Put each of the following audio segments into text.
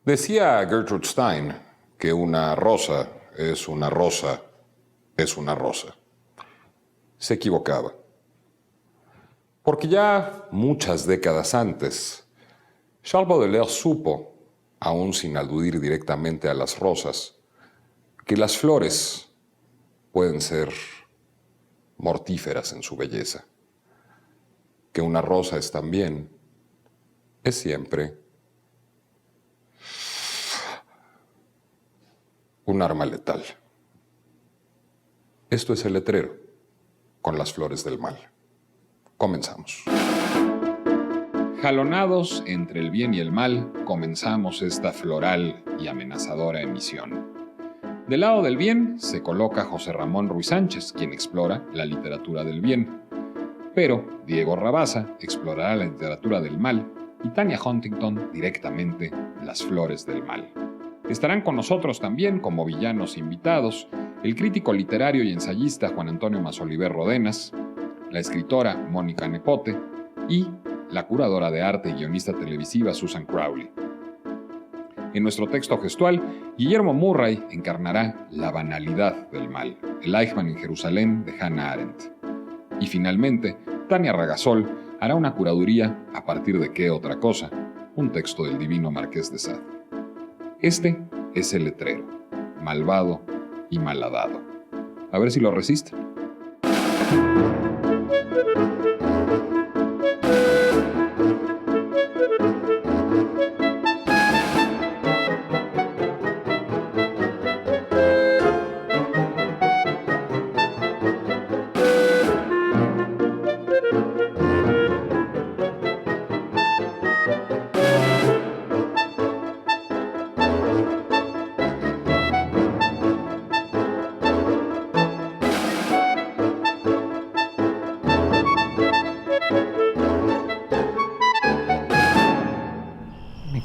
Decía Gertrude Stein que una rosa es una rosa es una rosa. Se equivocaba. Porque ya muchas décadas antes, Charles Baudelaire supo, aún sin aludir directamente a las rosas, que las flores pueden ser mortíferas en su belleza, que una rosa es también, es siempre, un arma letal. Esto es El Letrero, con las flores del mal. Comenzamos. Jalonados entre el bien y el mal, comenzamos esta floral y amenazadora emisión. Del lado del bien se coloca José Ramón Ruiz Sánchez, quien explora la literatura del bien. Pero Diego Rabasa explorará la literatura del mal y Tania Huntington directamente las flores del mal. Estarán con nosotros también como villanos invitados el crítico literario y ensayista Juan Antonio Masoliver Rodenas, la escritora Mónica Nepote y la curadora de arte y guionista televisiva Susan Crowley. En nuestro texto gestual, Guillermo Murray encarnará la banalidad del mal, el Eichmann en Jerusalén de Hannah Arendt. Y finalmente, Tania Ragasol hará una curaduría a partir de qué otra cosa, un texto del divino Marqués de Sade. Este es El Letrero, malvado y malhadado. A ver si lo resiste.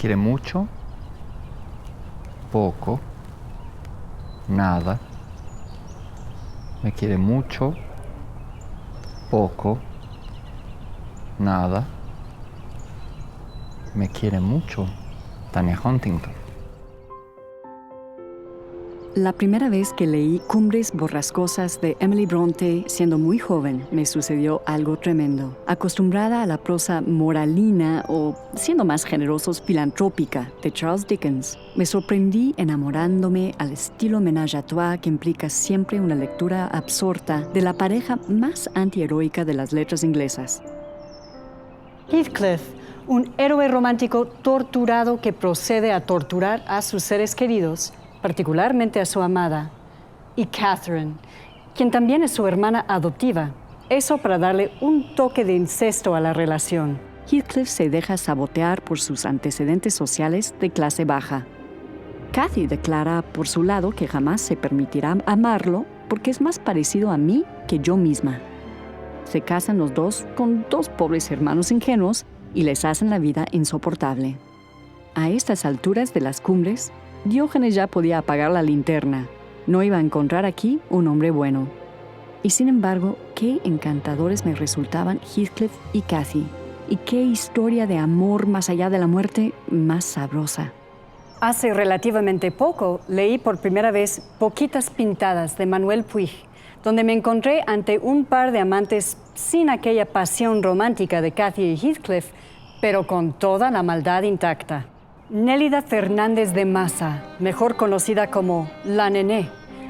Quiere mucho, poco, nada. Me quiere mucho, poco, nada. Me quiere mucho, Tania Huntington. La primera vez que leí Cumbres borrascosas de Emily Bronte, siendo muy joven, me sucedió algo tremendo. Acostumbrada a la prosa moralina o, siendo más generosos, filantrópica de Charles Dickens, me sorprendí enamorándome al estilo ménage à trois que implica siempre una lectura absorta de la pareja más antiheroica de las letras inglesas. Heathcliff, un héroe romántico torturado que procede a torturar a sus seres queridos, particularmente a su amada, y Catherine, quien también es su hermana adoptiva. Eso para darle un toque de incesto a la relación. Heathcliff se deja sabotear por sus antecedentes sociales de clase baja. Cathy declara por su lado que jamás se permitirá amarlo porque es más parecido a mí que yo misma. Se casan los dos con dos pobres hermanos ingenuos y les hacen la vida insoportable. A estas alturas de las cumbres, Diógenes ya podía apagar la linterna. No iba a encontrar aquí un hombre bueno. Y sin embargo, qué encantadores me resultaban Heathcliff y Cathy. Y qué historia de amor más allá de la muerte más sabrosa. Hace relativamente poco leí por primera vez Poquitas Pintadas de Manuel Puig, donde me encontré ante un par de amantes sin aquella pasión romántica de Cathy y Heathcliff, pero con toda la maldad intacta. Nélida Fernández de Maza, mejor conocida como La Nené,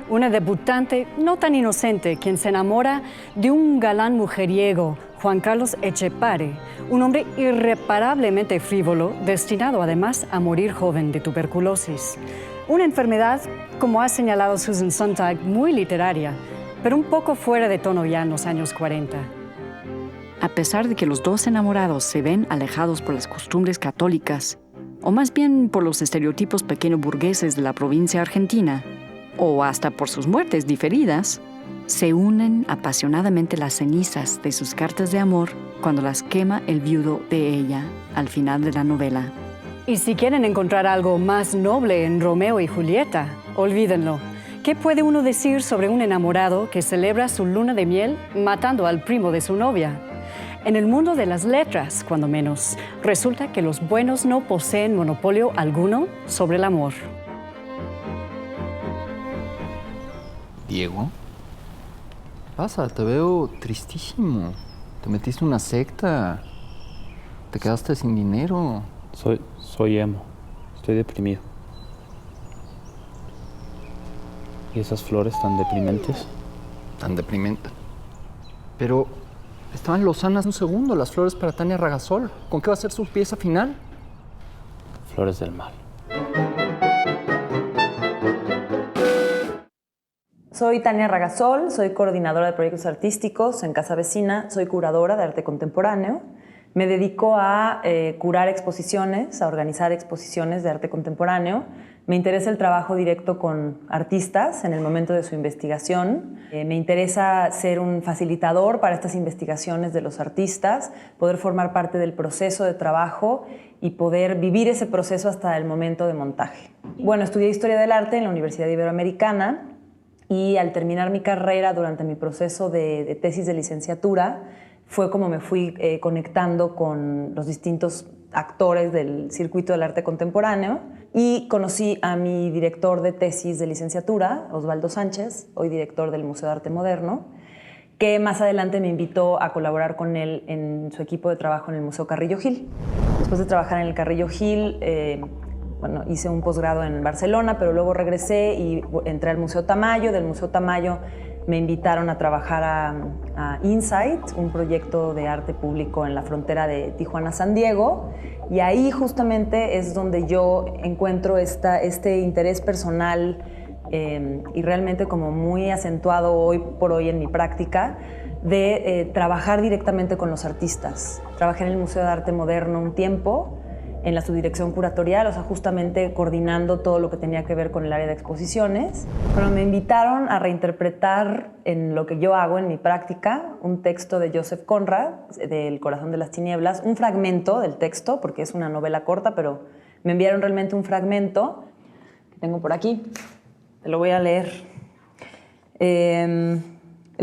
una debutante no tan inocente quien se enamora de un galán mujeriego, Juan Carlos Echepare, un hombre irreparablemente frívolo, destinado además a morir joven de tuberculosis. Una enfermedad, como ha señalado Susan Sontag, muy literaria, pero un poco fuera de tono ya en los años 40. A pesar de que los dos enamorados se ven alejados por las costumbres católicas, o más bien por los estereotipos pequeño burgueses de la provincia argentina, o hasta por sus muertes diferidas, se unen apasionadamente las cenizas de sus cartas de amor cuando las quema el viudo de ella al final de la novela. Y si quieren encontrar algo más noble en Romeo y Julieta, olvídenlo. ¿Qué puede uno decir sobre un enamorado que celebra su luna de miel matando al primo de su novia? En el mundo de las letras, cuando menos, resulta que los buenos no poseen monopolio alguno sobre el amor. Diego, ¿qué pasa? Te veo tristísimo. Te metiste en una secta. Te quedaste sin dinero. Soy emo. Estoy deprimido. ¿Y esas flores tan deprimentes? Tan deprimente. Pero estaban lozanas un segundo, las flores para Tania Ragasol. ¿Con qué va a ser su pieza final? Flores del mal. Soy Tania Ragasol, soy coordinadora de proyectos artísticos en Casa Vecina, soy curadora de arte contemporáneo. Me dedico a curar exposiciones, a organizar exposiciones de arte contemporáneo. Me interesa el trabajo directo con artistas en el momento de su investigación. Me interesa ser un facilitador para estas investigaciones de los artistas, poder formar parte del proceso de trabajo y poder vivir ese proceso hasta el momento de montaje. Bueno, estudié Historia del Arte en la Universidad Iberoamericana y al terminar mi carrera, durante mi proceso de tesis de licenciatura, fue como me fui conectando con los distintos actores del circuito del arte contemporáneo y conocí a mi director de tesis de licenciatura, Osvaldo Sánchez, hoy director del Museo de Arte Moderno, que más adelante me invitó a colaborar con él en su equipo de trabajo en el Museo Carrillo Gil. Después de trabajar en el Carrillo Gil, bueno, hice un posgrado en Barcelona, pero luego regresé y entré al Museo Tamayo. Del Museo Tamayo me invitaron a trabajar a Insight, un proyecto de arte público en la frontera de Tijuana-San Diego, y ahí justamente es donde yo encuentro este interés personal y realmente como muy acentuado hoy por hoy en mi práctica de trabajar directamente con los artistas. Trabajé en el Museo de Arte Moderno un tiempo, en la subdirección curatorial, o sea, justamente coordinando todo lo que tenía que ver con el área de exposiciones. Pero me invitaron a reinterpretar en lo que yo hago en mi práctica un texto de Joseph Conrad, de El corazón de las tinieblas, un fragmento del texto, porque es una novela corta, pero me enviaron realmente un fragmento que tengo por aquí. Te lo voy a leer. El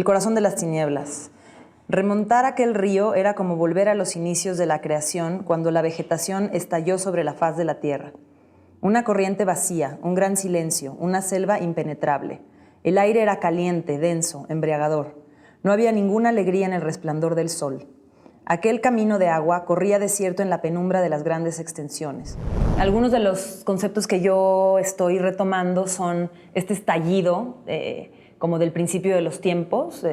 corazón de las tinieblas. Remontar aquel río era como volver a los inicios de la creación, cuando la vegetación estalló sobre la faz de la tierra. Una corriente vacía, un gran silencio, una selva impenetrable. El aire era caliente, denso, embriagador. No había ninguna alegría en el resplandor del sol. Aquel camino de agua corría desierto en la penumbra de las grandes extensiones. Algunos de los conceptos que yo estoy retomando son este estallido, como del principio de los tiempos,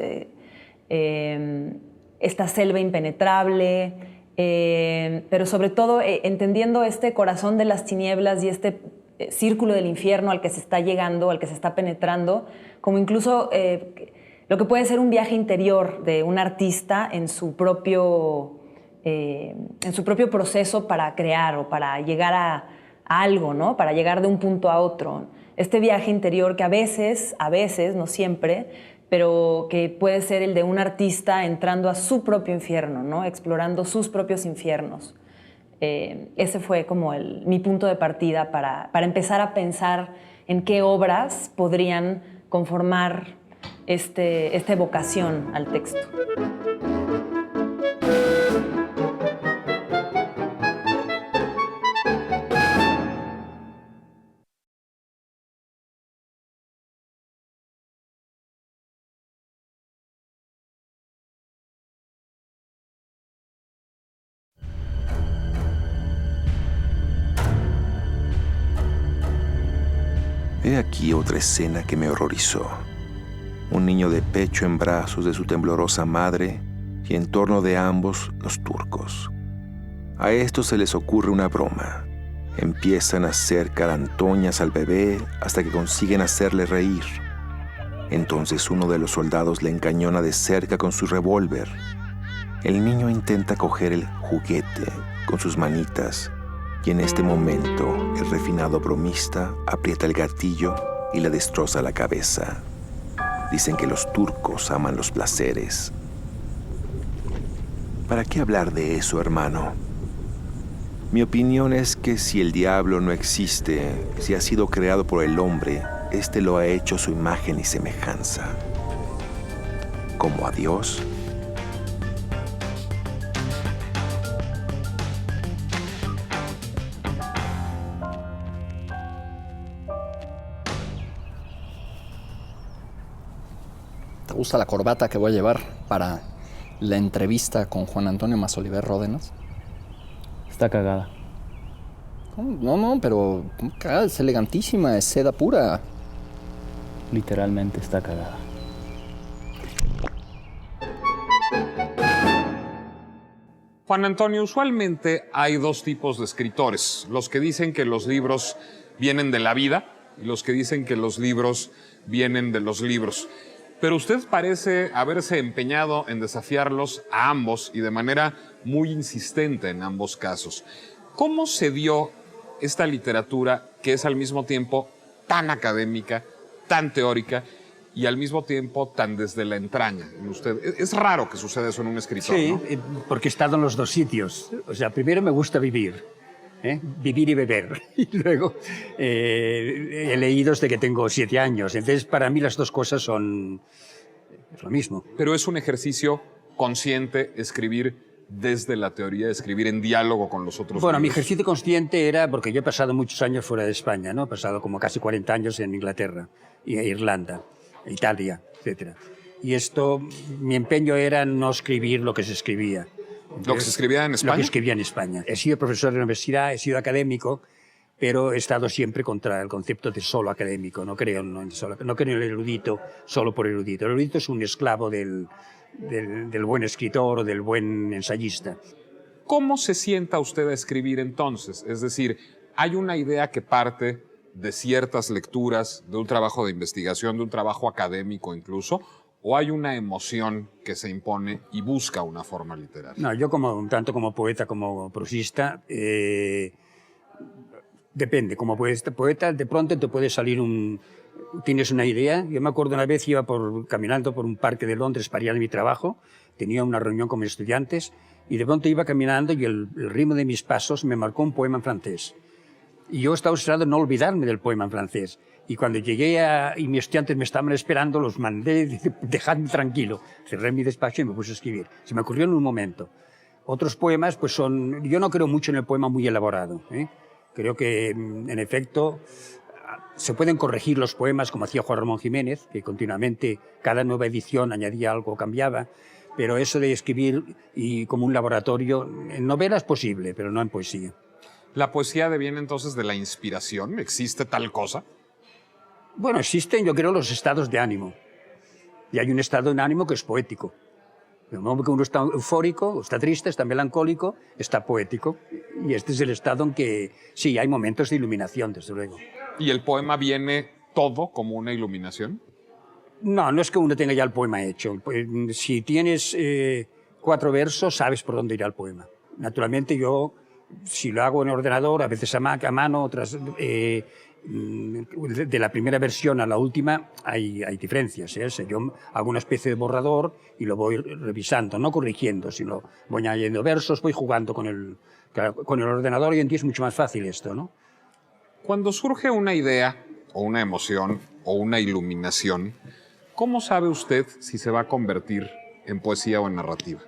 esta selva impenetrable, pero sobre todo entendiendo este corazón de las tinieblas y este círculo del infierno al que se está llegando, al que se está penetrando, como incluso lo que puede ser un viaje interior de un artista en su propio proceso para crear o para llegar a algo, ¿no? Para llegar de un punto a otro. Este viaje interior que a veces, no siempre, pero que puede ser el de un artista entrando a su propio infierno, ¿no? Explorando sus propios infiernos. Ese fue como mi punto de partida para empezar a pensar en qué obras podrían conformar esta evocación al texto. He aquí otra escena que me horrorizó. Un niño de pecho en brazos de su temblorosa madre y en torno de ambos los turcos. A estos se les ocurre una broma. Empiezan a hacer carantoñas al bebé hasta que consiguen hacerle reír. Entonces uno de los soldados le encañona de cerca con su revólver. El niño intenta coger el juguete con sus manitas y en este momento el refinado bromista aprieta el gatillo y le destroza la cabeza. Dicen que los turcos aman los placeres. ¿Para qué hablar de eso, hermano? Mi opinión es que si el diablo no existe, si ha sido creado por el hombre, éste lo ha hecho a su imagen y semejanza. Como a Dios. gusta la corbata que voy a llevar para la entrevista con Juan Antonio Masoliver Ródenas. Está cagada. No, pero ¿cómo cagada? Es elegantísima, es seda pura. Literalmente está cagada. Juan Antonio, usualmente hay dos tipos de escritores, los que dicen que los libros vienen de la vida y los que dicen que los libros vienen de los libros. Pero usted parece haberse empeñado en desafiarlos a ambos y de manera muy insistente en ambos casos. ¿Cómo se dio esta literatura que es al mismo tiempo tan académica, tan teórica y al mismo tiempo tan desde la entraña en usted? Es raro que suceda eso en un escritor, Sí, ¿no? porque he estado en los dos sitios. O sea, primero me gusta vivir, vivir y beber. Y luego he leído desde que tengo 7 años. Entonces, para mí las dos cosas son lo mismo. Pero es un ejercicio consciente escribir desde la teoría, escribir en diálogo con los otros. Bueno, mi libros. ejercicio consciente era, porque yo he pasado muchos años fuera de España, ¿no? He pasado como casi 40 años en Inglaterra, y Irlanda, Italia, etc. Y esto, mi empeño era no escribir lo que se escribía. ¿Lo que se escribía en España? Lo que escribía en España. He sido profesor de universidad, he sido académico, pero he estado siempre contra el concepto de solo académico. No creo en el erudito solo por erudito. El erudito es un esclavo del buen escritor o del buen ensayista. ¿Cómo se sienta usted a escribir entonces? Es decir, ¿hay una idea que parte de ciertas lecturas, de un trabajo de investigación, de un trabajo académico incluso, o hay una emoción que se impone y busca una forma literaria? No, yo tanto como poeta como prosista, depende. Como poeta, de pronto te puede salir tienes una idea. Yo me acuerdo una vez iba caminando por un parque de Londres para ir a mi trabajo, tenía una reunión con mis estudiantes y de pronto iba caminando y el ritmo de mis pasos me marcó un poema en francés. Y yo estaba obsesionado en no olvidarme del poema en francés. Y cuando llegué y mis estudiantes me estaban esperando, los mandé, dejadme tranquilo. Cerré mi despacho y me puse a escribir. Se me ocurrió en un momento. Otros poemas, pues yo no creo mucho en el poema muy elaborado. Creo que, en efecto, se pueden corregir los poemas como hacía Juan Ramón Jiménez, que continuamente cada nueva edición añadía algo o cambiaba, pero eso de escribir y como un laboratorio, en novela es posible, pero no en poesía. ¿La poesía deviene entonces de la inspiración? ¿Existe tal cosa? Bueno, existen, yo creo, los estados de ánimo. Y hay un estado de ánimo que es poético. De modo que uno está eufórico, está triste, está melancólico, está poético. Y este es el estado en que, sí, hay momentos de iluminación, desde luego. ¿Y el poema viene todo como una iluminación? No, no es que uno tenga ya el poema hecho. Si tienes 4 versos, sabes por dónde irá el poema. Naturalmente yo, si lo hago en ordenador, a veces a mano, otras... de la primera versión a la última hay diferencias. O sea, yo hago una especie de borrador y lo voy revisando, no corrigiendo, sino voy añadiendo versos, voy jugando con el ordenador. Hoy en día es mucho más fácil esto, ¿no? Cuando surge una idea, o una emoción, o una iluminación, ¿cómo sabe usted si se va a convertir en poesía o en narrativa?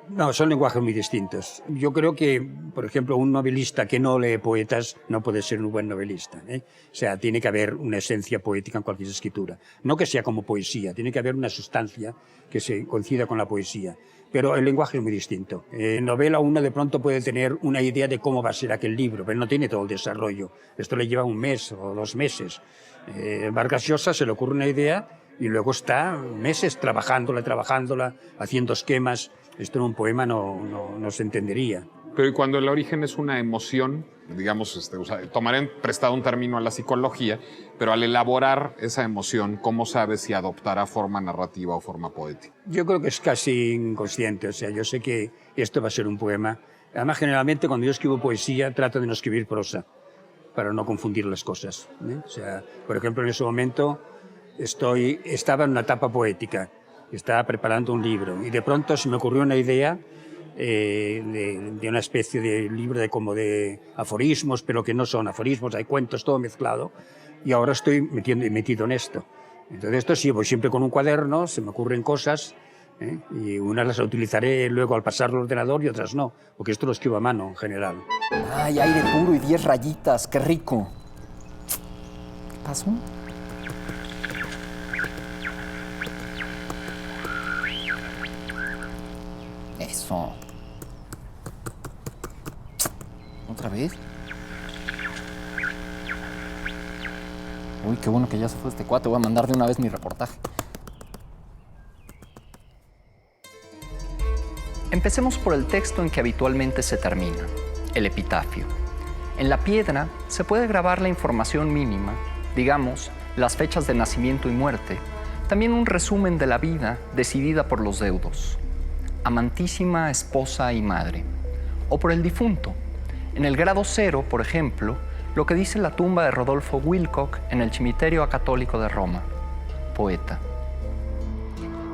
No, son lenguajes muy distintos. Yo creo que, por ejemplo, un novelista que no lee poetas no puede ser un buen novelista. O sea, tiene que haber una esencia poética en cualquier escritura. No que sea como poesía, tiene que haber una sustancia que se coincida con la poesía. Pero el lenguaje es muy distinto. En novela uno de pronto puede tener una idea de cómo va a ser aquel libro, pero no tiene todo el desarrollo. Esto le lleva 1 mes o 2 meses. Vargas Llosa se le ocurre una idea y luego está meses trabajándola, haciendo esquemas. Esto en un poema no se entendería. Pero y cuando el origen es una emoción, digamos, tomaré prestado un término a la psicología, pero al elaborar esa emoción, ¿cómo sabes si adoptará forma narrativa o forma poética? Yo creo que es casi inconsciente. O sea, yo sé que esto va a ser un poema. Además, generalmente cuando yo escribo poesía trato de no escribir prosa, para no confundir las cosas. O sea, por ejemplo, en ese momento estaba en una etapa poética. Estaba preparando un libro y de pronto se me ocurrió una idea de una especie de libro como de aforismos, pero que no son aforismos, hay cuentos, todo mezclado, y ahora estoy metido en esto. Entonces esto sí, voy siempre con un cuaderno, se me ocurren cosas, y unas las utilizaré luego al pasarlo al ordenador y otras no, porque esto lo escribo a mano en general. Ay, aire puro y 10 rayitas, qué rico. ¿Qué pasó? pasó? ¿Otra vez? Uy, qué bueno que ya se fue este cuate. Voy a mandar de una vez mi reportaje. Empecemos por el texto en que habitualmente se termina, el epitafio. En la piedra se puede grabar la información mínima, digamos, las fechas de nacimiento y muerte, también un resumen de la vida decidida por los deudos, amantísima esposa y madre, o por el difunto. En el grado 0, por ejemplo, lo que dice la tumba de Rodolfo Wilcock en el Cimitero Acatólico de Roma, poeta.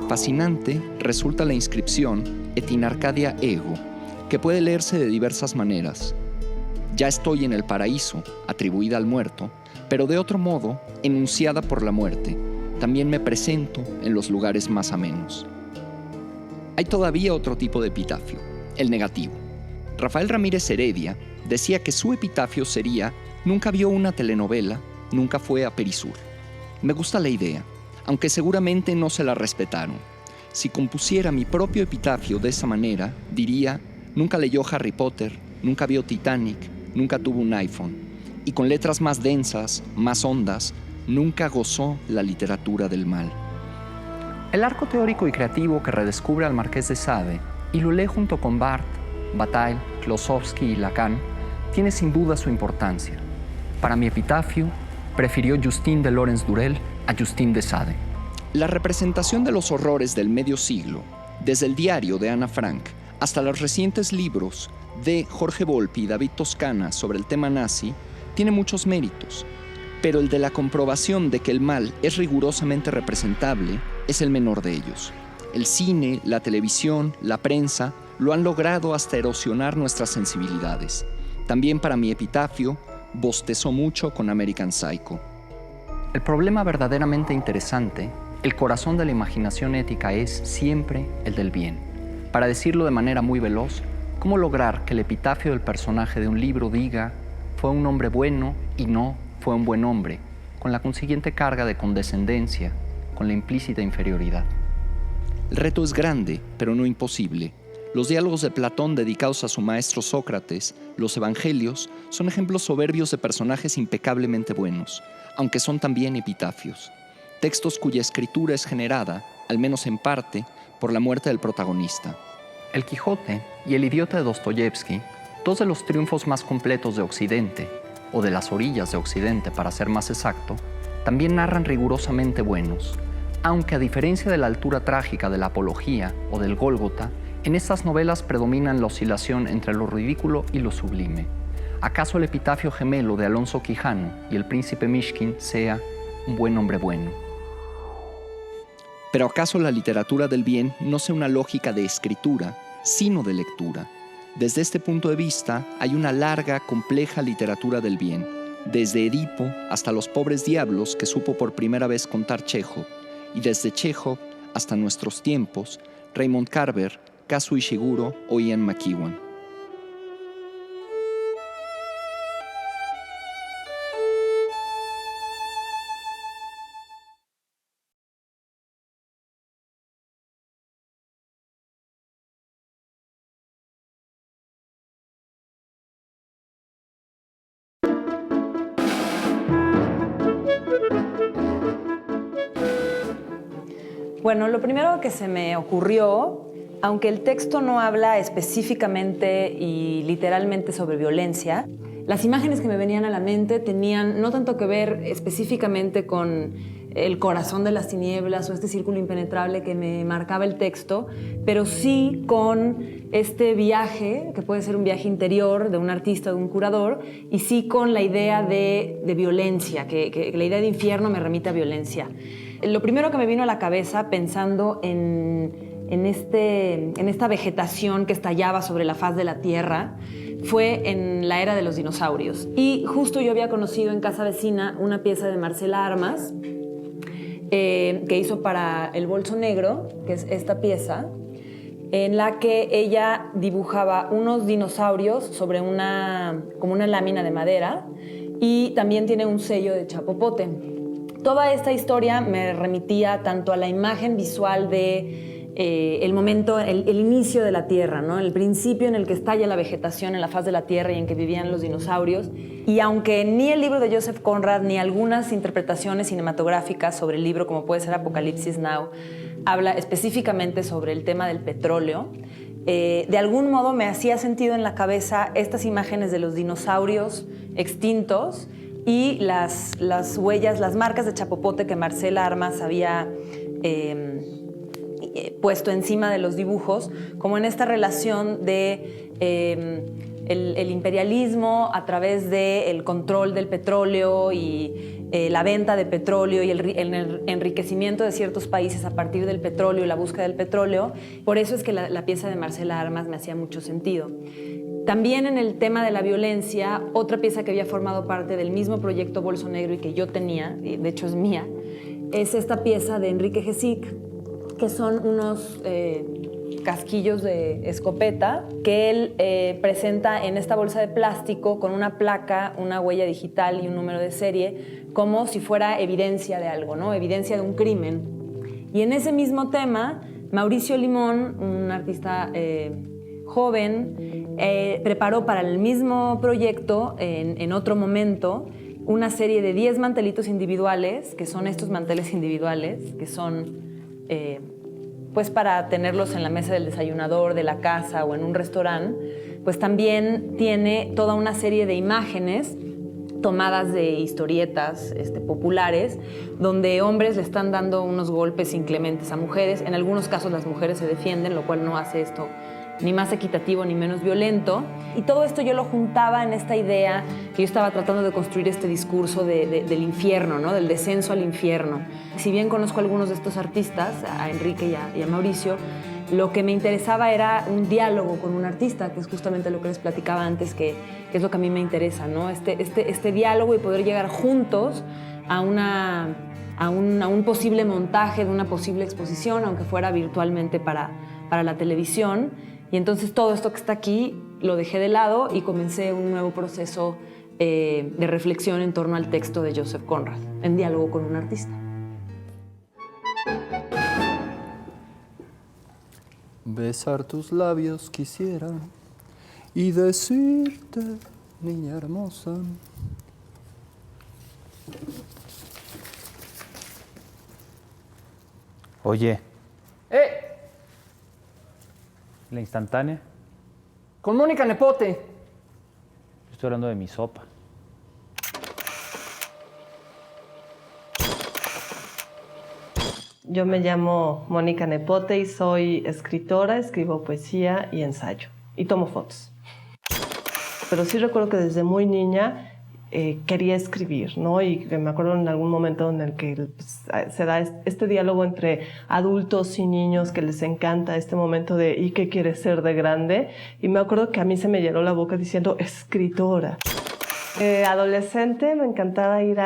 Fascinante resulta la inscripción Et in Arcadia ego, que puede leerse de diversas maneras. Ya estoy en el paraíso, atribuida al muerto, pero de otro modo, enunciada por la muerte. También me presento en los lugares más amenos. Hay todavía otro tipo de epitafio, el negativo. Rafael Ramírez Heredia decía que su epitafio sería: nunca vio una telenovela, nunca fue a Perisur. Me gusta la idea, aunque seguramente no se la respetaron. Si compusiera mi propio epitafio de esa manera, diría: nunca leyó Harry Potter, nunca vio Titanic, nunca tuvo un iPhone. Y con letras más densas, más hondas, nunca gozó la literatura del mal. El arco teórico y creativo que redescubre al Marqués de Sade y lo lee junto con Barthes, Bataille, Klossowski y Lacan, tiene sin duda su importancia. Para mi epitafio, prefirió Justin de Laurence Durel a Justin de Sade. La representación de los horrores del medio siglo, desde el diario de Ana Frank hasta los recientes libros de Jorge Volpi y David Toscana sobre el tema nazi, tiene muchos méritos, pero el de la comprobación de que el mal es rigurosamente representable es el menor de ellos. El cine, la televisión, la prensa lo han logrado hasta erosionar nuestras sensibilidades. También para mi epitafio, bostezó mucho con American Psycho. El problema verdaderamente interesante, el corazón de la imaginación ética, es siempre el del bien. Para decirlo de manera muy veloz, ¿cómo lograr que el epitafio del personaje de un libro diga: fue un hombre bueno y no fue un buen hombre, con la consiguiente carga de condescendencia, con la implícita inferioridad? El reto es grande, pero no imposible. Los diálogos de Platón dedicados a su maestro Sócrates, los evangelios, son ejemplos soberbios de personajes impecablemente buenos, aunque son también epitafios. Textos cuya escritura es generada, al menos en parte, por la muerte del protagonista. El Quijote y El idiota de Dostoyevsky, dos de los triunfos más completos de Occidente, o de las orillas de Occidente para ser más exacto, también narran rigurosamente buenos, aunque a diferencia de la altura trágica de la Apología o del Gólgota, en estas novelas predominan la oscilación entre lo ridículo y lo sublime. ¿Acaso el epitafio gemelo de Alonso Quijano y el príncipe Mishkin sea un buen hombre bueno? ¿Pero acaso la literatura del bien no sea una lógica de escritura, sino de lectura? Desde este punto de vista, hay una larga, compleja literatura del bien, desde Edipo hasta Los pobres diablos que supo por primera vez contar Chekhov, y desde Chekhov hasta nuestros tiempos, Raymond Carver, Kazuo Ishiguro o Ian McEwan. Bueno, lo primero que se me ocurrió, aunque el texto no habla específicamente y literalmente sobre violencia, las imágenes que me venían a la mente tenían no tanto que ver específicamente con el corazón de las tinieblas o este círculo impenetrable que me marcaba el texto, pero sí con este viaje, que puede ser un viaje interior de un artista, de un curador, y sí con la idea de violencia, que la idea de infierno me remite a violencia. Lo primero que me vino a la cabeza pensando en esta vegetación que estallaba sobre la faz de la Tierra fue en la era de los dinosaurios. Y justo yo había conocido en Casa Vecina una pieza de Marcela Armas que hizo para El Bolso Negro, que es esta pieza, en la que ella dibujaba unos dinosaurios sobre como una lámina de madera, y también tiene un sello de chapopote. Toda esta historia me remitía tanto a la imagen visual de el momento, el inicio de la Tierra, ¿no? El principio en el que estalla la vegetación en la faz de la Tierra y en que vivían los dinosaurios. Y aunque ni el libro de Joseph Conrad ni algunas interpretaciones cinematográficas sobre el libro, como puede ser Apocalipsis Now, habla específicamente sobre el tema del petróleo, de algún modo me hacía sentido en la cabeza estas imágenes de los dinosaurios extintos y las huellas, las marcas de chapopote que Marcela Armas había puesto encima de los dibujos, como en esta relación de el imperialismo a través del control del petróleo y la venta de petróleo y el enriquecimiento de ciertos países a partir del petróleo y la búsqueda del petróleo. Por eso es que la pieza de Marcela Armas me hacía mucho sentido. También en el tema de la violencia, otra pieza que había formado parte del mismo proyecto Bolso Negro y que yo tenía, y de hecho es mía, es esta pieza de Enrique Gesick, que son unos casquillos de escopeta que él presenta en esta bolsa de plástico con una placa, una huella digital y un número de serie, como si fuera evidencia de algo, ¿no? Evidencia de un crimen. Y en ese mismo tema, Mauricio Limón, un artista joven, preparó para el mismo proyecto, en otro momento, una serie de 10 mantelitos individuales, que son estos manteles individuales, que son pues para tenerlos en la mesa del desayunador de la casa o en un restaurante. Pues también tiene toda una serie de imágenes tomadas de historietas populares, donde hombres le están dando unos golpes inclementes a mujeres. En algunos casos las mujeres se defienden, lo cual no hace esto ni más equitativo ni menos violento. Y todo esto yo lo juntaba en esta idea que yo estaba tratando de construir este discurso del infierno, ¿no? Del descenso al infierno. Si bien conozco a algunos de estos artistas, a Enrique y a Mauricio, lo que me interesaba era un diálogo con un artista, que es justamente lo que les platicaba antes, que es lo que a mí me interesa, ¿no? Este diálogo y poder llegar juntos a un posible montaje de una posible exposición, aunque fuera virtualmente para la televisión. Y entonces todo esto que está aquí lo dejé de lado y comencé un nuevo proceso de reflexión en torno al texto de Joseph Conrad, en diálogo con un artista. Besar tus labios quisiera y decirte, niña hermosa. Oye. ¿La instantánea? Con Mónica Nepote. Estoy hablando de mi sopa. Yo me llamo Mónica Nepote y soy escritora, escribo poesía y ensayo. Y tomo fotos. Pero sí recuerdo que desde muy niña quería escribir, ¿no? Y me acuerdo en algún momento en el que se da este diálogo entre adultos y niños que les encanta este momento de ¿y qué quieres ser de grande? Y me acuerdo que a mí se me llenó la boca diciendo escritora. Adolescente me encantaba ir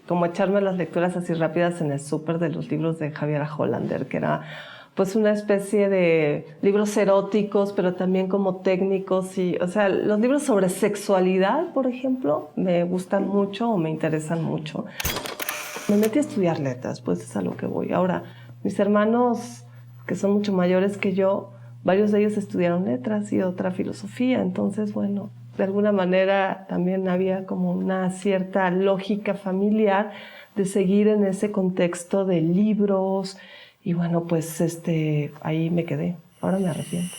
como echarme las lecturas así rápidas en el súper de los libros de Javiera Hollander, que era pues una especie de libros eróticos, pero también como técnicos. Y, o sea, los libros sobre sexualidad, por ejemplo, me gustan mucho o me interesan mucho. Me metí a estudiar letras, pues es a lo que voy. Ahora, mis hermanos, que son mucho mayores que yo, varios de ellos estudiaron letras y otra filosofía. Entonces, bueno, de alguna manera también había como una cierta lógica familiar de seguir en ese contexto de libros. Y bueno, pues ahí me quedé. Ahora me arrepiento.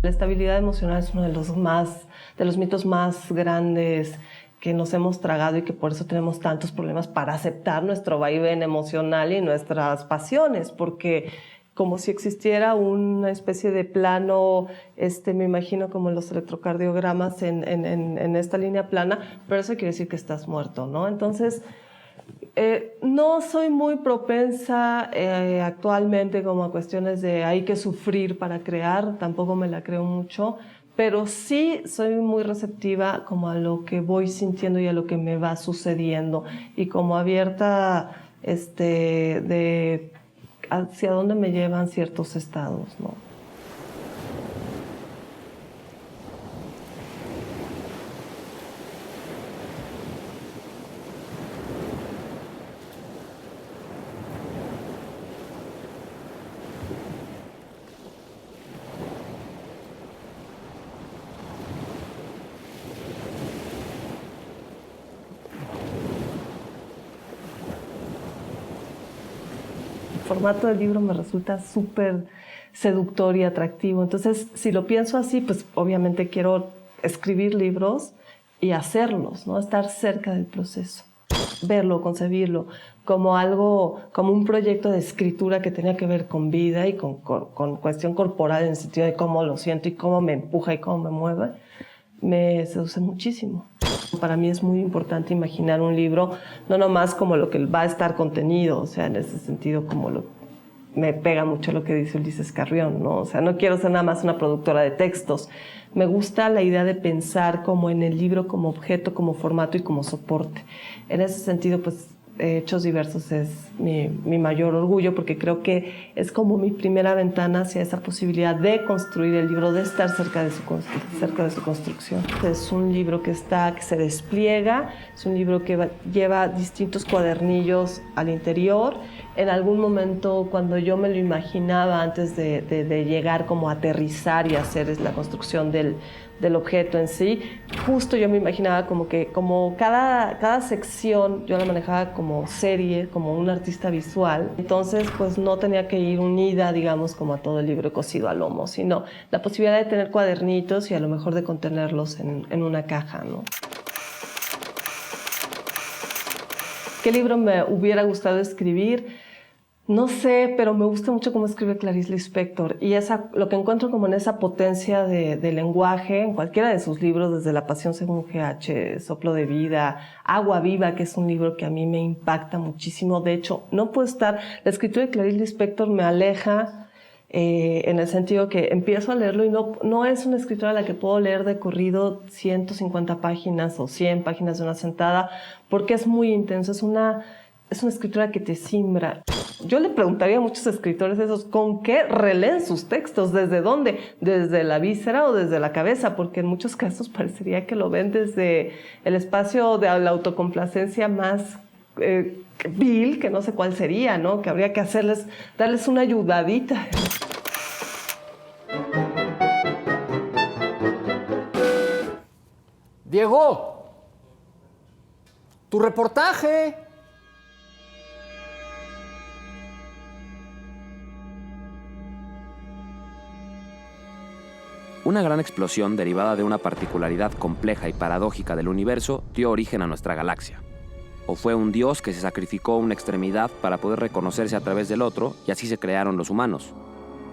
La estabilidad emocional es uno de los mitos más grandes que nos hemos tragado y que por eso tenemos tantos problemas para aceptar nuestro vaivén emocional y nuestras pasiones, porque como si existiera una especie de plano, me imagino como los electrocardiogramas en esta línea plana, pero eso quiere decir que estás muerto, ¿no? Entonces, no soy muy propensa actualmente como a cuestiones de hay que sufrir para crear, tampoco me la creo mucho, pero sí soy muy receptiva como a lo que voy sintiendo y a lo que me va sucediendo y como abierta de hacia dónde me llevan ciertos estados, ¿no? El formato del libro me resulta súper seductor y atractivo. Entonces, si lo pienso así, pues obviamente quiero escribir libros y hacerlos, ¿no? Estar cerca del proceso, verlo, concebirlo como algo, como un proyecto de escritura que tenía que ver con vida y con cuestión corporal en el sentido de cómo lo siento y cómo me empuja y cómo me mueve, me seduce muchísimo. Para mí es muy importante imaginar un libro, no nomás como lo que va a estar contenido, o sea, en ese sentido me pega mucho lo que dice Ulises Carrión, ¿no? O sea, no quiero ser nada más una productora de textos. Me gusta la idea de pensar como en el libro como objeto, como formato y como soporte. En ese sentido, pues, Hechos Diversos es mi mayor orgullo porque creo que es como mi primera ventana hacia esa posibilidad de construir el libro, de estar cerca de su construcción. Es un libro que se despliega, es un libro que lleva distintos cuadernillos al interior. En algún momento, cuando yo me lo imaginaba antes de llegar como a aterrizar y hacer la construcción del objeto en sí, justo yo me imaginaba como cada sección yo la manejaba como serie, como un artista visual. Entonces, pues no tenía que ir unida, digamos, como a todo el libro cosido a lomo, sino la posibilidad de tener cuadernitos y a lo mejor de contenerlos en una caja, ¿no? ¿Qué libro me hubiera gustado escribir? No sé, pero me gusta mucho cómo escribe Clarice Lispector y lo que encuentro como en esa potencia de lenguaje en cualquiera de sus libros, desde La Pasión según GH, Soplo de Vida, Agua Viva, que es un libro que a mí me impacta muchísimo. De hecho, no puedo la escritura de Clarice Lispector me aleja en el sentido que empiezo a leerlo y no es una escritura a la que puedo leer de corrido 150 páginas o 100 páginas de una sentada, porque es muy intenso, es una escritura que te simbra. Yo le preguntaría a muchos escritores esos, ¿con qué releen sus textos? ¿Desde dónde? ¿Desde la víscera o desde la cabeza? Porque en muchos casos parecería que lo ven desde el espacio de la autocomplacencia más vil, que no sé cuál sería, ¿no? Que habría que darles una ayudadita. Diego, tu reportaje. Una gran explosión derivada de una particularidad compleja y paradójica del universo dio origen a nuestra galaxia. O fue un dios que se sacrificó una extremidad para poder reconocerse a través del otro y así se crearon los humanos.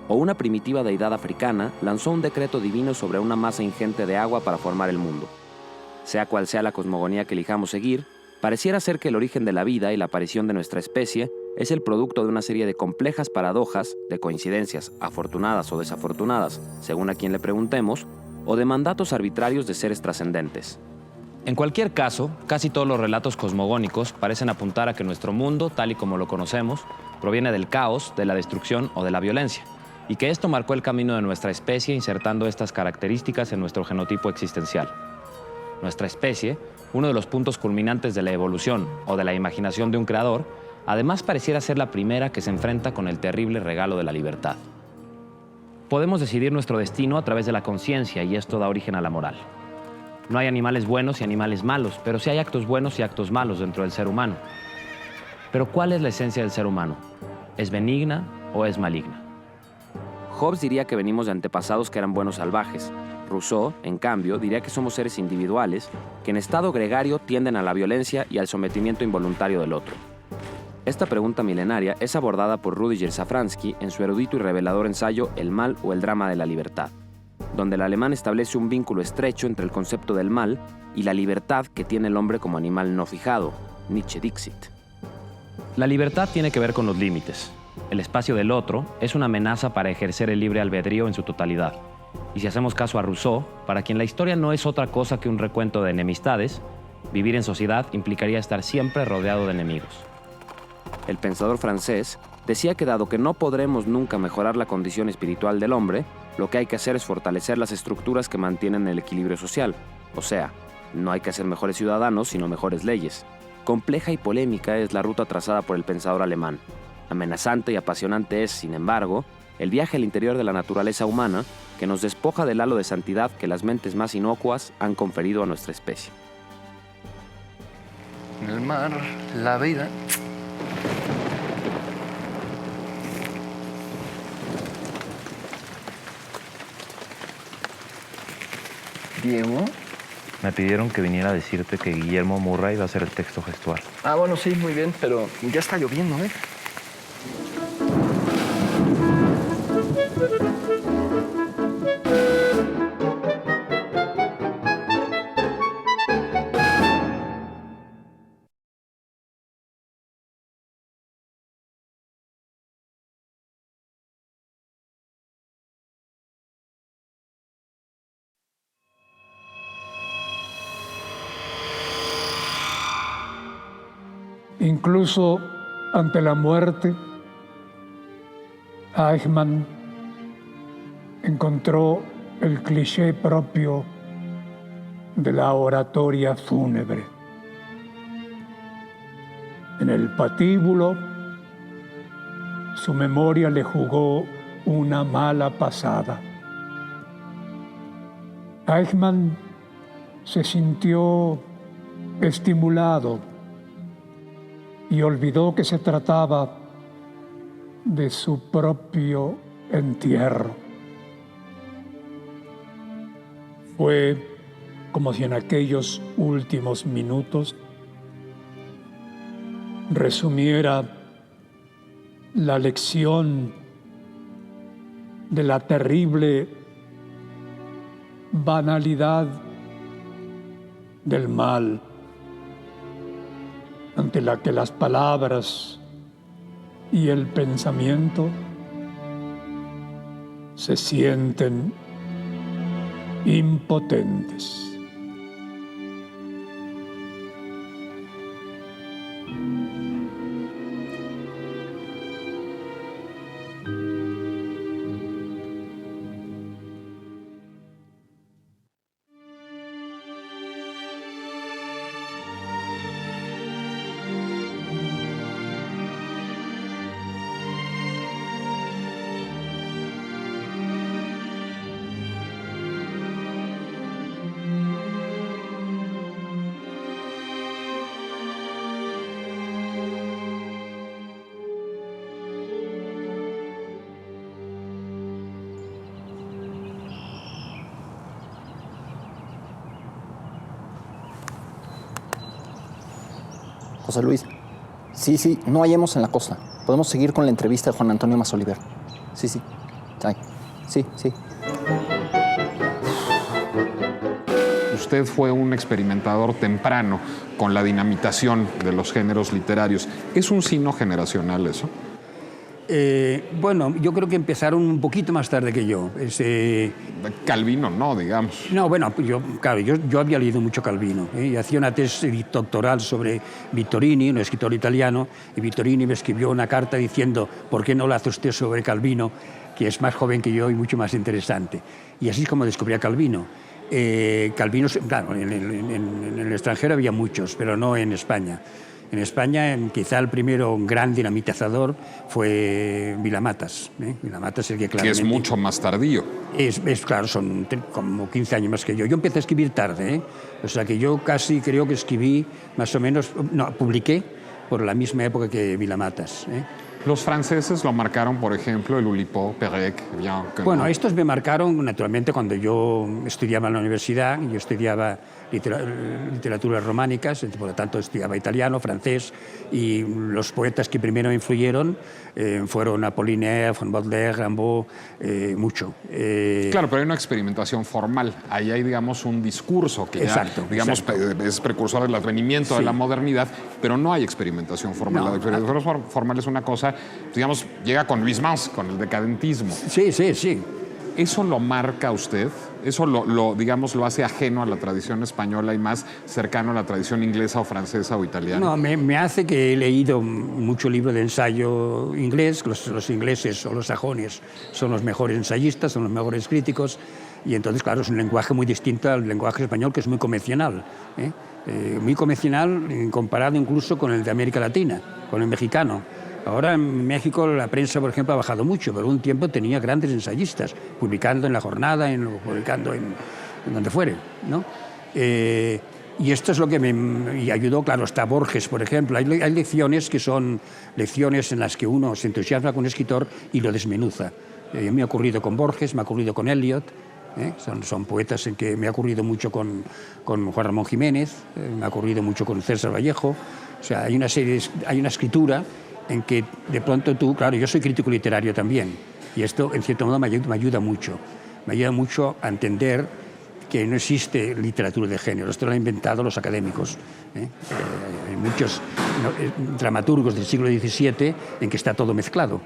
O una primitiva deidad africana lanzó un decreto divino sobre una masa ingente de agua para formar el mundo. Sea cual sea la cosmogonía que elijamos seguir, pareciera ser que el origen de la vida y la aparición de nuestra especie es el producto de una serie de complejas paradojas, de coincidencias afortunadas o desafortunadas, según a quien le preguntemos, o de mandatos arbitrarios de seres trascendentes. En cualquier caso, casi todos los relatos cosmogónicos parecen apuntar a que nuestro mundo, tal y como lo conocemos, proviene del caos, de la destrucción o de la violencia, y que esto marcó el camino de nuestra especie insertando estas características en nuestro genotipo existencial. Nuestra especie, uno de los puntos culminantes de la evolución o de la imaginación de un creador, además pareciera ser la primera que se enfrenta con el terrible regalo de la libertad. Podemos decidir nuestro destino a través de la conciencia y esto da origen a la moral. No hay animales buenos y animales malos, pero sí hay actos buenos y actos malos dentro del ser humano. Pero ¿cuál es la esencia del ser humano? ¿Es benigna o es maligna? Hobbes diría que venimos de antepasados que eran buenos salvajes. Rousseau, en cambio, diría que somos seres individuales que en estado gregario tienden a la violencia y al sometimiento involuntario del otro. Esta pregunta milenaria es abordada por Rudyard Safransky en su erudito y revelador ensayo El mal o el drama de la libertad, donde el alemán establece un vínculo estrecho entre el concepto del mal y la libertad que tiene el hombre como animal no fijado, Nietzsche Dixit. La libertad tiene que ver con los límites. El espacio del otro es una amenaza para ejercer el libre albedrío en su totalidad. Y si hacemos caso a Rousseau, para quien la historia no es otra cosa que un recuento de enemistades, vivir en sociedad implicaría estar siempre rodeado de enemigos. El pensador francés decía que dado que no podremos nunca mejorar la condición espiritual del hombre, lo que hay que hacer es fortalecer las estructuras que mantienen el equilibrio social. O sea, no hay que hacer mejores ciudadanos, sino mejores leyes. Compleja y polémica es la ruta trazada por el pensador alemán. Amenazante y apasionante es, sin embargo, el viaje al interior de la naturaleza humana que nos despoja del halo de santidad que las mentes más inocuas han conferido a nuestra especie. En el mar, la vida. Diego. Me pidieron que viniera a decirte que Guillermo Murray va a hacer el texto gestual. Ah, bueno, sí, muy bien, pero ya está lloviendo, ¿eh? Incluso ante la muerte, Eichmann encontró el cliché propio de la oratoria fúnebre. En el patíbulo, su memoria le jugó una mala pasada. Eichmann se sintió estimulado y olvidó que se trataba de su propio entierro. Fue como si en aquellos últimos minutos resumiera la lección de la terrible banalidad del mal, ante la que las palabras y el pensamiento se sienten impotentes. José Luis, sí, no hallemos en la costa. Podemos seguir con la entrevista de Juan Antonio Masoliver. Sí. Ay, sí. Usted fue un experimentador temprano con la dinamitación de los géneros literarios. ¿Es un signo generacional eso? Bueno, yo creo que empezaron un poquito más tarde que yo. Calvino no, digamos. No, bueno, yo había leído mucho Calvino y hacía una tesis doctoral sobre Vittorini, un escritor italiano, y Vittorini me escribió una carta diciendo ¿por qué no la hace usted sobre Calvino, que es más joven que yo y mucho más interesante? Y así es como descubrí a Calvino. Calvino, claro, en el extranjero había muchos, pero no en España. En España, quizá el primero gran dinamitizador fue Vilamatas. Vilamatas es el que claramente... Que es mucho más tardío. Claro, son como 15 años más que yo. Yo empecé a escribir tarde, o sea que yo casi creo que escribí más o menos... No, publiqué por la misma época que Vilamatas. Los franceses lo marcaron, por ejemplo, el Oulipo, Perec, bien. Bueno, estos me marcaron naturalmente cuando yo estudiaba en la universidad. Yo estudiaba literaturas románicas, por lo tanto estudiaba italiano, francés, y los poetas que primero me influyeron fueron Apollinaire, von Baudelaire, Rimbaud, mucho. Claro, pero hay una experimentación formal. Ahí hay, digamos, un discurso que exacto, ya, digamos, exacto. Es precursor del advenimiento de la modernidad, pero no hay experimentación formal. No. La experimentación formal es una cosa, digamos, llega con Luis Mans, con el decadentismo. Sí, sí, sí. ¿Eso lo marca usted? ¿Eso digamos, lo hace ajeno a la tradición española y más cercano a la tradición inglesa o francesa o italiana? No, me hace que he leído mucho libro de ensayo inglés. Los ingleses o los sajones son los mejores ensayistas, son los mejores críticos, y entonces, claro, es un lenguaje muy distinto al lenguaje español, que es muy convencional, muy convencional comparado incluso con el de América Latina, con el mexicano. Ahora en México la prensa, por ejemplo, ha bajado mucho, pero un tiempo tenía grandes ensayistas, publicando en La Jornada, publicando en donde fuere, ¿no? Y esto es lo que me ayudó, claro, hasta Borges, por ejemplo. Hay lecciones que son lecciones en las que uno se entusiasma con un escritor y lo desmenuza. Me ha ocurrido con Borges, me ha ocurrido con Eliot, son poetas en que me ha ocurrido mucho con Juan Ramón Jiménez, me ha ocurrido mucho con César Vallejo. O sea, hay una escritura en que de pronto tú, claro, yo soy crítico literario también, y esto en cierto modo me ayuda mucho a entender que no existe literatura de género, esto lo han inventado los académicos. Hay muchos dramaturgos del siglo XVII en que está todo mezclado,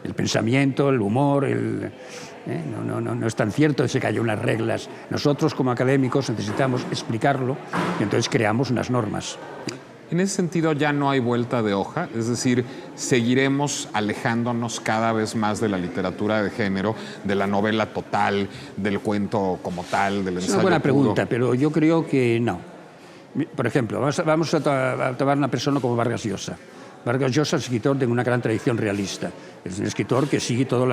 el pensamiento, el humor, no es tan cierto ese que haya unas reglas. Nosotros como académicos necesitamos explicarlo y entonces creamos unas normas. En ese sentido ya no hay vuelta de hoja, es decir, seguiremos alejándonos cada vez más de la literatura de género, de la novela total, del cuento como tal, del ensayo. Es una buena puro. pregunta, pero yo creo que no. Por ejemplo, vamos a tomar una persona como Vargas Llosa. Vargas Llosa es escritor de una gran tradición realista. Es un escritor que sigue toda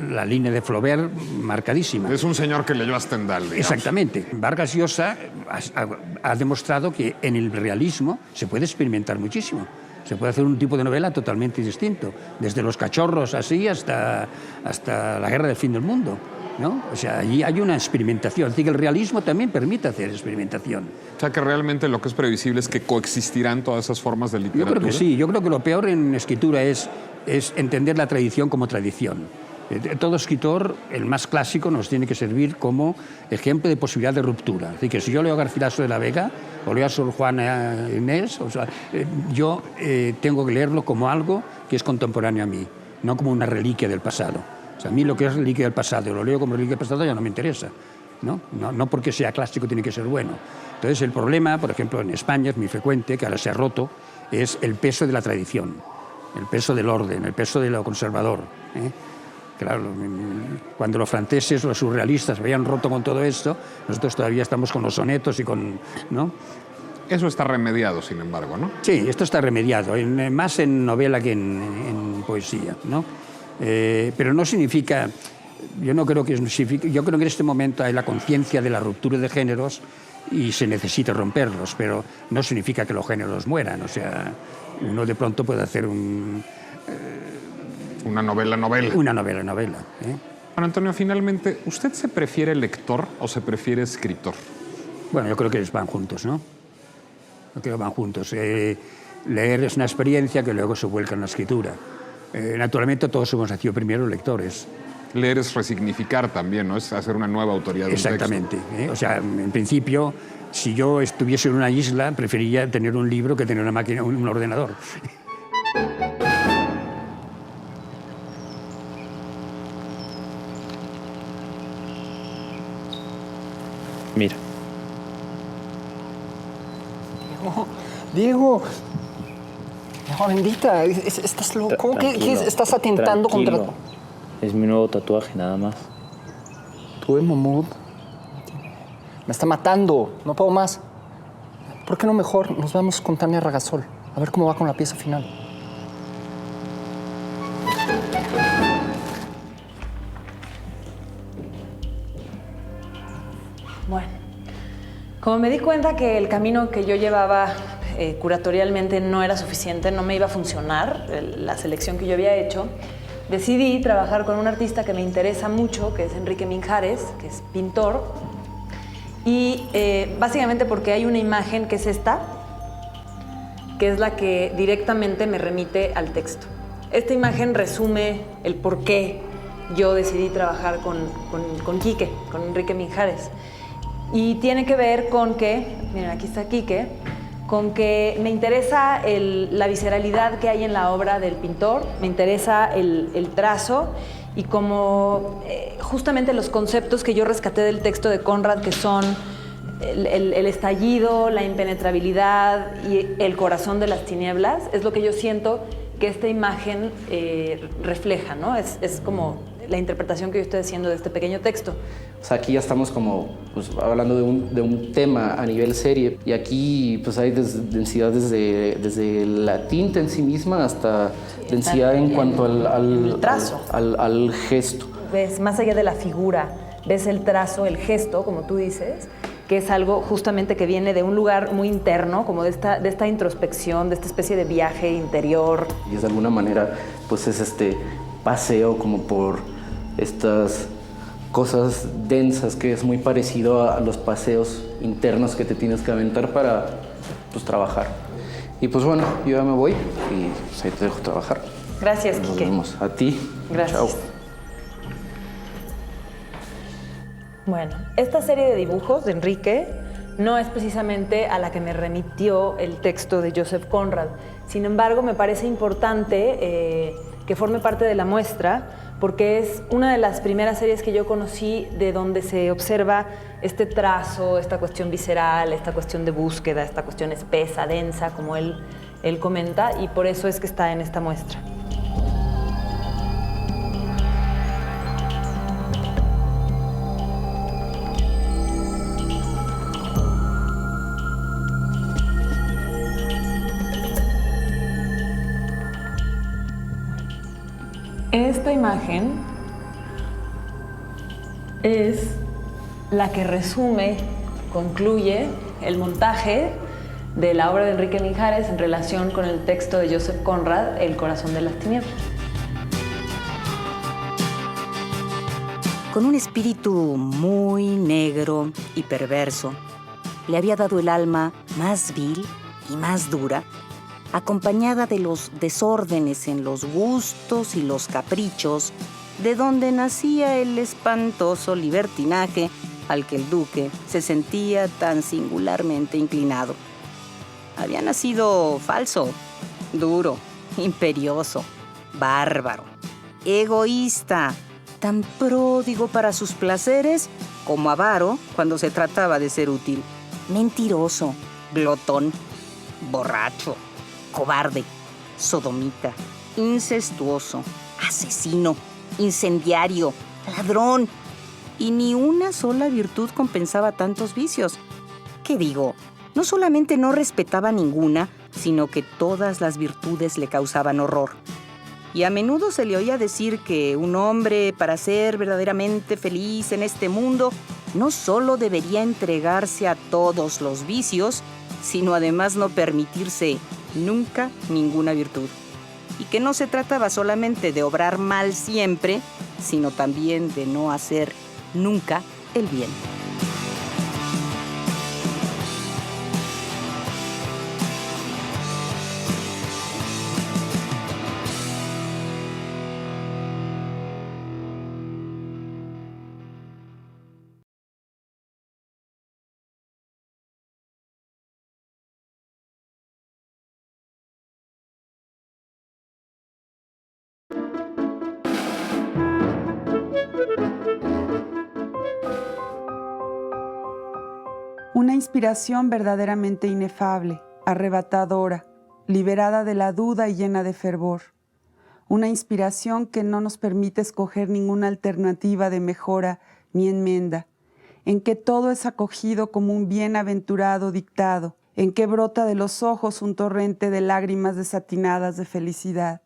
la línea de Flaubert marcadísima. Es un señor que leyó a Stendhal, digamos. Exactamente. Vargas Llosa ha demostrado que en el realismo se puede experimentar muchísimo. Se puede hacer un tipo de novela totalmente distinto, desde Los cachorros así hasta La guerra del fin del mundo, ¿no? O sea, allí hay una experimentación. Así que el realismo también permite hacer experimentación. O sea, que realmente lo que es previsible es que coexistirán todas esas formas de literatura. Yo creo que sí. Yo creo que lo peor en escritura es entender la tradición como tradición. Todo escritor, el más clásico, nos tiene que servir como ejemplo de posibilidad de ruptura. Es decir, que si yo leo a Garcilaso de la Vega o leo a Sor Juana Inés, o sea, yo tengo que leerlo como algo que es contemporáneo a mí, no como una reliquia del pasado. O sea, a mí lo que es reliquia del pasado, lo leo como reliquia del pasado, ya no me interesa. No porque sea clásico tiene que ser bueno. Entonces el problema, por ejemplo, en España es muy frecuente, que ahora se ha roto, es el peso de la tradición, el peso del orden, el peso de lo conservador. Claro, cuando los franceses, los surrealistas, habían roto con todo esto, nosotros todavía estamos con los sonetos y con... ¿no? Eso está remediado, sin embargo, ¿no? Sí, esto está remediado, más en novela que en poesía, ¿no? Pero no significa... Yo creo que en este momento hay la conciencia de la ruptura de géneros y se necesita romperlos, pero no significa que los géneros mueran. O sea, uno de pronto puede hacer una novela. Una novela. Bueno, Antonio, finalmente, ¿usted se prefiere lector o se prefiere escritor? Bueno, yo creo que van juntos, ¿no? Yo creo que van juntos. Leer es una experiencia que luego se vuelca en la escritura. Naturalmente, todos hemos nacido primero lectores. Leer es resignificar también, ¿no? Es hacer una nueva autoría de un texto. Exactamente. O sea, en principio, si yo estuviese en una isla, preferiría tener un libro que tener una máquina, un ordenador. Mira. Diego, agua bendita, ¿estás loco? ¿Qué estás atentando contra...? Es mi nuevo tatuaje, nada más. Tú, Mahmoud, me está matando, no puedo más. ¿Por qué no mejor nos vamos con Tania Ragasol? A ver cómo va con la pieza final. Bueno, como me di cuenta que el camino que yo llevaba curatorialmente no era suficiente, no me iba a funcionar la selección que yo había hecho, decidí trabajar con un artista que me interesa mucho, que es Enrique Minjares, que es pintor, y básicamente porque hay una imagen que es esta, que es la que directamente me remite al texto. Esta imagen resume el por qué yo decidí trabajar con Quique, con Enrique Minjares. Y tiene que ver con que, miren, aquí está Quique, con que me interesa la visceralidad que hay en la obra del pintor, me interesa el trazo y como justamente los conceptos que yo rescaté del texto de Conrad, que son el estallido, la impenetrabilidad y el corazón de las tinieblas, es lo que yo siento que esta imagen refleja, ¿no? Es como la interpretación que yo estoy haciendo de este pequeño texto. O sea, aquí ya estamos como pues, hablando de un tema a nivel serie y aquí pues hay densidad desde la tinta en sí misma hasta densidad en cuanto al trazo, al gesto. Ves más allá de la figura, ves el trazo, el gesto, como tú dices, que es algo justamente que viene de un lugar muy interno, como de esta introspección, de esta especie de viaje interior. Y es de alguna manera, pues es este paseo como por estas cosas densas que es muy parecido a los paseos internos que te tienes que aventar para pues, trabajar. Y pues bueno, yo ya me voy y pues, ahí te dejo trabajar. Gracias, Nos Quique. vemos. A ti. Gracias. Chao. Bueno, esta serie de dibujos de Enrique no es precisamente a la que me remitió el texto de Joseph Conrad. Sin embargo, me parece importante que forme parte de la muestra porque es una de las primeras series que yo conocí de donde se observa este trazo, esta cuestión visceral, esta cuestión de búsqueda, esta cuestión espesa, densa, como él comenta, y por eso es que está en esta muestra. Esta imagen es la que resume, concluye el montaje de la obra de Enrique Minjares en relación con el texto de Joseph Conrad, El corazón de las tinieblas. Con un espíritu muy negro y perverso, le había dado el alma más vil y más dura, acompañada de los desórdenes en los gustos y los caprichos, de donde nacía el espantoso libertinaje al que el duque se sentía tan singularmente inclinado. Había nacido falso, duro, imperioso, bárbaro, egoísta, tan pródigo para sus placeres como avaro cuando se trataba de ser útil, mentiroso, glotón, borracho, cobarde, sodomita, incestuoso, asesino, incendiario, ladrón. Y ni una sola virtud compensaba tantos vicios. ¿Qué digo? No solamente no respetaba ninguna, sino que todas las virtudes le causaban horror. Y a menudo se le oía decir que un hombre, para ser verdaderamente feliz en este mundo, no solo debería entregarse a todos los vicios, sino además no permitirse nunca ninguna virtud. Y que no se trataba solamente de obrar mal siempre, sino también de no hacer nunca el bien. Una inspiración verdaderamente inefable, arrebatadora, liberada de la duda y llena de fervor. Una inspiración que no nos permite escoger ninguna alternativa de mejora ni enmienda, en que todo es acogido como un bienaventurado dictado, en que brota de los ojos un torrente de lágrimas desatinadas de felicidad.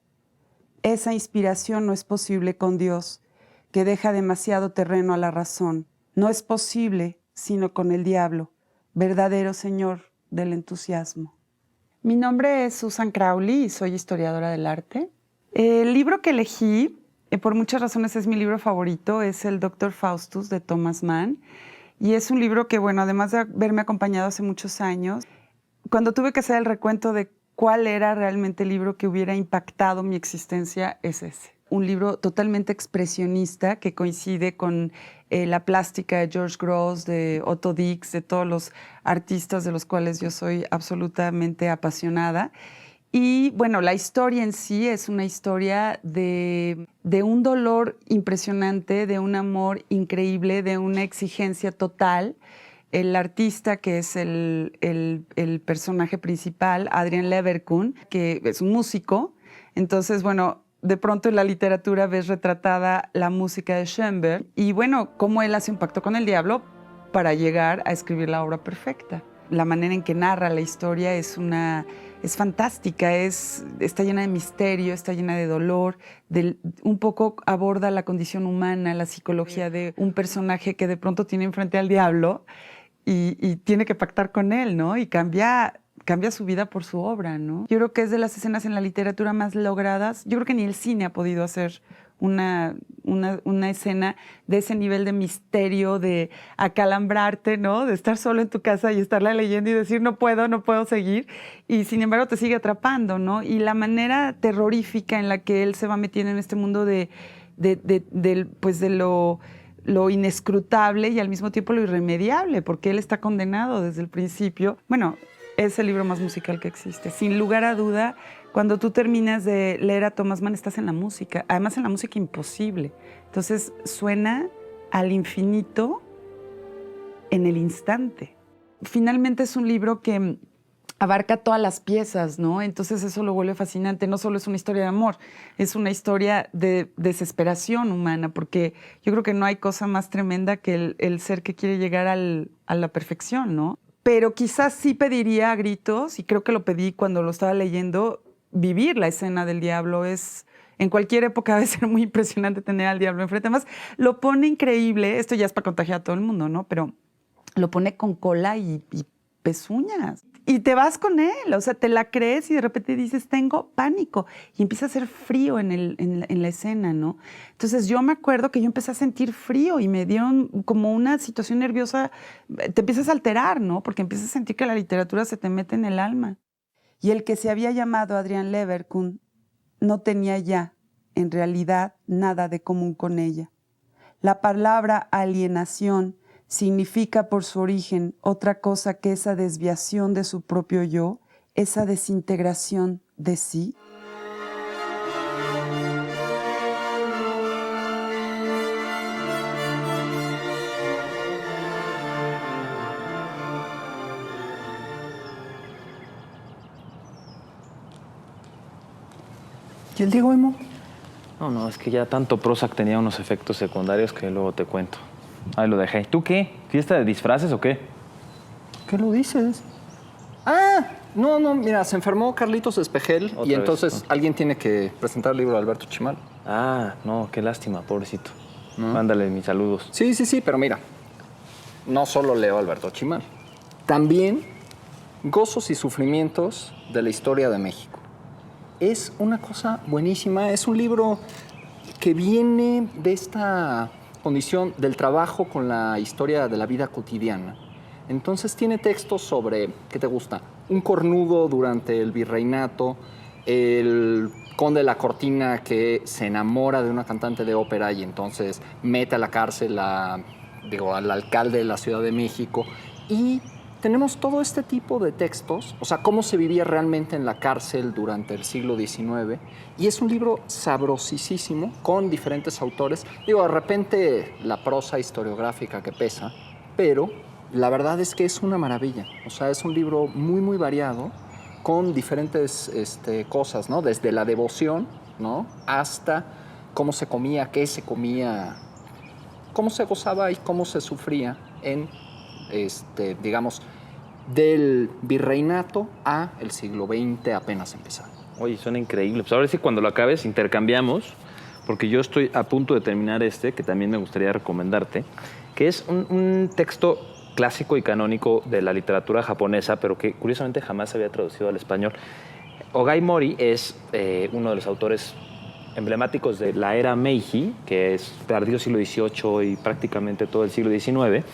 Esa inspiración no es posible con Dios, que deja demasiado terreno a la razón. No es posible sino con el diablo, verdadero señor del entusiasmo. Mi nombre es Susan Crowley y soy historiadora del arte. El libro que elegí, por muchas razones es mi libro favorito, es el Dr. Faustus de Thomas Mann. Y es un libro que, bueno, además de haberme acompañado hace muchos años, cuando tuve que hacer el recuento de cuál era realmente el libro que hubiera impactado mi existencia, es ese. Un libro totalmente expresionista que coincide con la plástica de George Grosz, de Otto Dix, de todos los artistas de los cuales yo soy absolutamente apasionada. Y bueno, la historia en sí es una historia de un dolor impresionante, de un amor increíble, de una exigencia total. El artista, que es el personaje principal, Adrian Leverkühn, que es un músico. Entonces, bueno, de pronto en la literatura ves retratada la música de Schoenberg y, bueno, cómo él hace un pacto con el diablo para llegar a escribir la obra perfecta. La manera en que narra la historia es fantástica, está llena de misterio, está llena de dolor, un poco aborda la condición humana, la psicología de un personaje que de pronto tiene enfrente al diablo y tiene que pactar con él, ¿no? Y cambia su vida por su obra, ¿no? Yo creo que es de las escenas en la literatura más logradas. Yo creo que ni el cine ha podido hacer una escena de ese nivel de misterio, de acalambrarte, ¿no? De estar solo en tu casa y estarla leyendo y decir no puedo seguir. Y sin embargo te sigue atrapando, ¿no? Y la manera terrorífica en la que él se va metiendo en este mundo de lo inescrutable y al mismo tiempo lo irremediable, porque él está condenado desde el principio. Bueno, es el libro más musical que existe. Sin lugar a duda, cuando tú terminas de leer a Thomas Mann, estás en la música. Además, en la música imposible. Entonces, suena al infinito en el instante. Finalmente, es un libro que abarca todas las piezas, ¿no? Entonces, eso lo vuelve fascinante. No solo es una historia de amor, es una historia de desesperación humana, porque yo creo que no hay cosa más tremenda que el ser que quiere llegar a la perfección, ¿no? Pero quizás sí pediría a gritos, y creo que lo pedí cuando lo estaba leyendo, vivir la escena del diablo. En cualquier época debe ser muy impresionante tener al diablo enfrente. Además, lo pone increíble, esto ya es para contagiar a todo el mundo, ¿no? Pero lo pone con cola y pezuñas. Y te vas con él, o sea, te la crees y de repente dices, tengo pánico. Y empieza a hacer frío en la escena, ¿no? Entonces yo me acuerdo que yo empecé a sentir frío y me dieron como una situación nerviosa. Te empiezas a alterar, ¿no? Porque empiezas a sentir que la literatura se te mete en el alma. Y el que se había llamado Adrian Leverkühn no tenía ya, en realidad, nada de común con ella. La palabra alienación significa por su origen otra cosa que esa desviación de su propio yo, esa desintegración de sí. ¿Y el Diego Emo? No, es que ya tanto Prozac tenía unos efectos secundarios que luego te cuento. Ahí lo dejé. ¿Tú qué? ¿Fiesta de disfraces o qué? ¿Qué lo dices? Ah, no, mira, se enfermó Carlitos Espejel y entonces alguien tiene que presentar el libro de Alberto Chimal. Ah, no, qué lástima, pobrecito. Mándale mis saludos. Sí, pero mira, no solo leo a Alberto Chimal, también Gozos y Sufrimientos de la Historia de México. Es una cosa buenísima, es un libro que viene de esta condición del trabajo con la historia de la vida cotidiana. Entonces tiene textos sobre, ¿qué te gusta? Un cornudo durante el virreinato, el conde de la Cortina que se enamora de una cantante de ópera y entonces mete a la cárcel al alcalde de la Ciudad de México. Y tenemos todo este tipo de textos, o sea, cómo se vivía realmente en la cárcel durante el siglo XIX. Y es un libro sabrosísimo, con diferentes autores. De repente la prosa historiográfica que pesa, pero la verdad es que es una maravilla. O sea, es un libro muy, muy variado, con diferentes cosas, ¿no? Desde la devoción, ¿no? Hasta cómo se comía, qué se comía, cómo se gozaba y cómo se sufría en digamos, del virreinato a el siglo XX apenas empezando. Oye, suena increíble. Pues a ver si cuando lo acabes intercambiamos, porque yo estoy a punto de terminar que también me gustaría recomendarte, que es un texto clásico y canónico de la literatura japonesa, pero que curiosamente jamás se había traducido al español. Ogai Mori es uno de los autores emblemáticos de la era Meiji, que es tardío siglo XVIII y prácticamente todo el siglo XIX.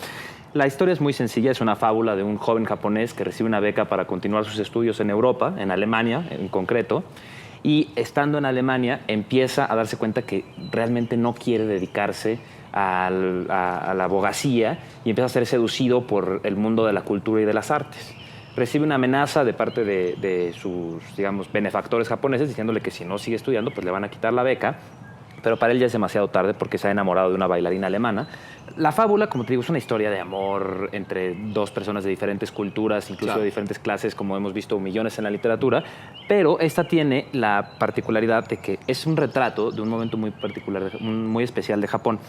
La historia es muy sencilla, es una fábula de un joven japonés que recibe una beca para continuar sus estudios en Europa, en Alemania en concreto, y estando en Alemania empieza a darse cuenta que realmente no quiere dedicarse a la abogacía y empieza a ser seducido por el mundo de la cultura y de las artes. Recibe una amenaza de parte de sus, digamos, benefactores japoneses diciéndole que si no sigue estudiando, pues le van a quitar la beca, pero para él ya es demasiado tarde porque se ha enamorado de una bailarina alemana. La fábula, como te digo, es una historia de amor entre dos personas de diferentes culturas, incluso Claro. de diferentes clases, como hemos visto millones en la literatura, pero esta tiene la particularidad de que es un retrato de un momento muy particular, muy especial de Japón.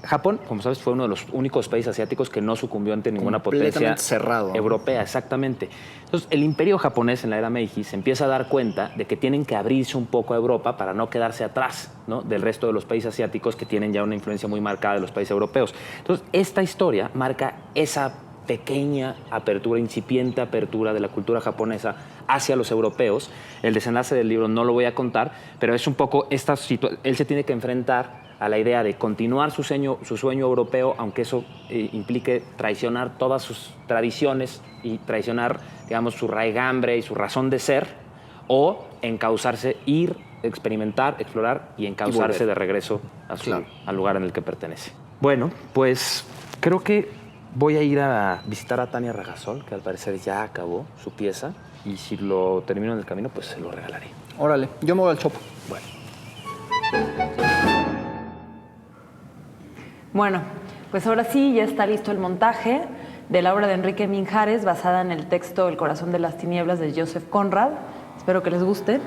Japón, como sabes, fue uno de los únicos países asiáticos que no sucumbió ante ninguna potencia Completamente cerrado. europea, exactamente. Entonces, el imperio japonés en la era Meiji se empieza a dar cuenta de que tienen que abrirse un poco a Europa para no quedarse atrás, ¿no?, del resto de los países asiáticos que tienen ya una influencia muy marcada de los países europeos. Entonces, esta historia marca esa pequeña apertura, incipiente apertura de la cultura japonesa hacia los europeos. El desenlace del libro no lo voy a contar, pero es un poco esta situación. Él se tiene que enfrentar a la idea de continuar su sueño europeo, aunque eso implique traicionar todas sus tradiciones y traicionar, digamos, su raigambre y su razón de ser, o encauzarse, ir, experimentar, explorar y encauzarse de regreso al lugar en el que pertenece. Bueno, pues creo que voy a ir a visitar a Tania Ragasol, que al parecer ya acabó su pieza, y si lo termino en el camino, pues se lo regalaré. Órale, yo me voy al Chopo. Bueno. Bueno, pues ahora sí, ya está listo el montaje de la obra de Enrique Minjares, basada en el texto El corazón de las tinieblas de Joseph Conrad. Espero que les guste.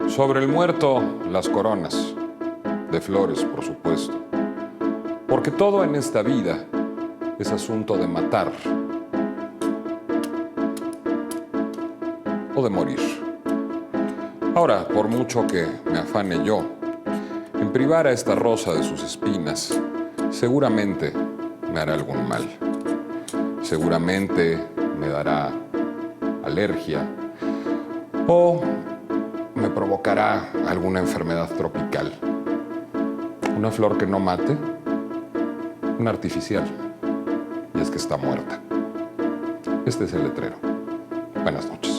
Sobre el muerto, las coronas, de flores, por supuesto. Porque todo en esta vida es asunto de matar o de morir. Ahora, por mucho que me afane yo en privar a esta rosa de sus espinas, seguramente me hará algún mal. Seguramente me dará alergia o me provocará alguna enfermedad tropical. Una flor que no mate, una artificial, y es que está muerta. Este es el letrero. Buenas noches.